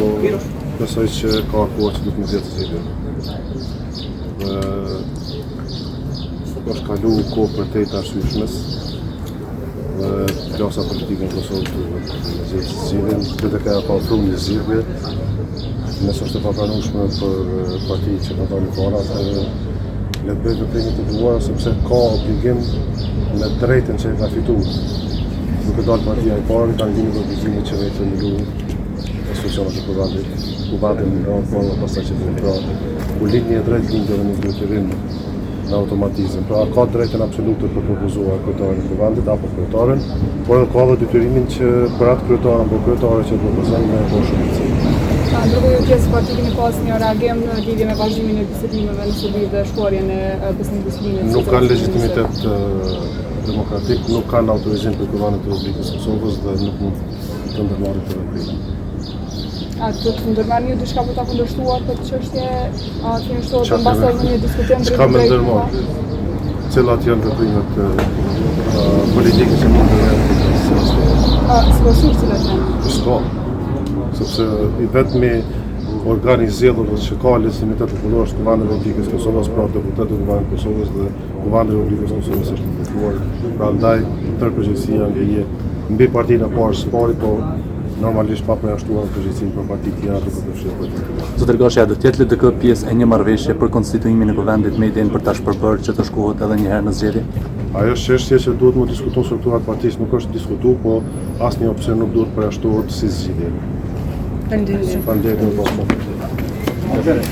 po besoj që ka kohë që duhet më vjetë zgjidhje. Është kalu kohë për të arsyeshmes dhe klasa politike në Kosovë të zgjidhjen, dhe ka pa ofruar një zgjidhje. Nëse është e papranueshme për partitë që ka dalë para, le të bëjë veprimet e duara sepse ka obligim me drejtën që e ka fituar. Duke dalë partia e parë, kanë dhënë obligimin që vetë në luë institucionet e kuvendit, kuvendin në rrënë, dhe pastaj që të pra, ku lidhni e drejtë lindje dhe nuk duhet të rinë në automatizëm. Pra, ka drejtën absolute për propozuar kryetarin e kuvendit apo kryetaren, por edhe ka dhe detyrimin që për atë kryetaren apo kryetare që propozon me bërë shumicë. Ndërkohë ju pjesë partit keni pas një reagim në lidhje me vazhdimin e bisedimeve në Subi dhe shkuarjen e Besnik Bislinit. Nuk kanë legitimitet demokratik, nuk kanë autorizim për kuvendit të Republikës Kosovës dhe nuk mund të ndërmarrin të veprimin. A të ndërmarrni ju diçka për ta kundërshtuar këtë çështje? A keni shtuar të mbasoj në një diskutim drejt? Çka më ndërmarr? Cilat janë veprimet politike që mund të bëhen? S'ka cilat janë? S'ka. Sepse i vetmi organi i zgjedhur që ka legitimitet popullor është Kuvendi i Republikës Kosovës, pra deputetët e Kuvendit të Kosovës dhe Kuvendi i Republikës Kosovës është ndërtuar. Prandaj tërpërgjegjësia mbi partinë e parë së pari, po normalisht pa përjashtuar përgjegjësinë për partitë tjera të përfshirë. Zotër Gashi, a do të jetë LDK pjesë e një marrëveshje për konstituimin e kuvendit me idenë për ta shpërbërë që të shkohet edhe një herë në zgjedhje? Ajo është çështje që duhet më diskutuar strukturat partisë, nuk është diskutuar, po asnjë opsion nuk duhet përjashtohet si zgjidhje. Faleminderit. Faleminderit.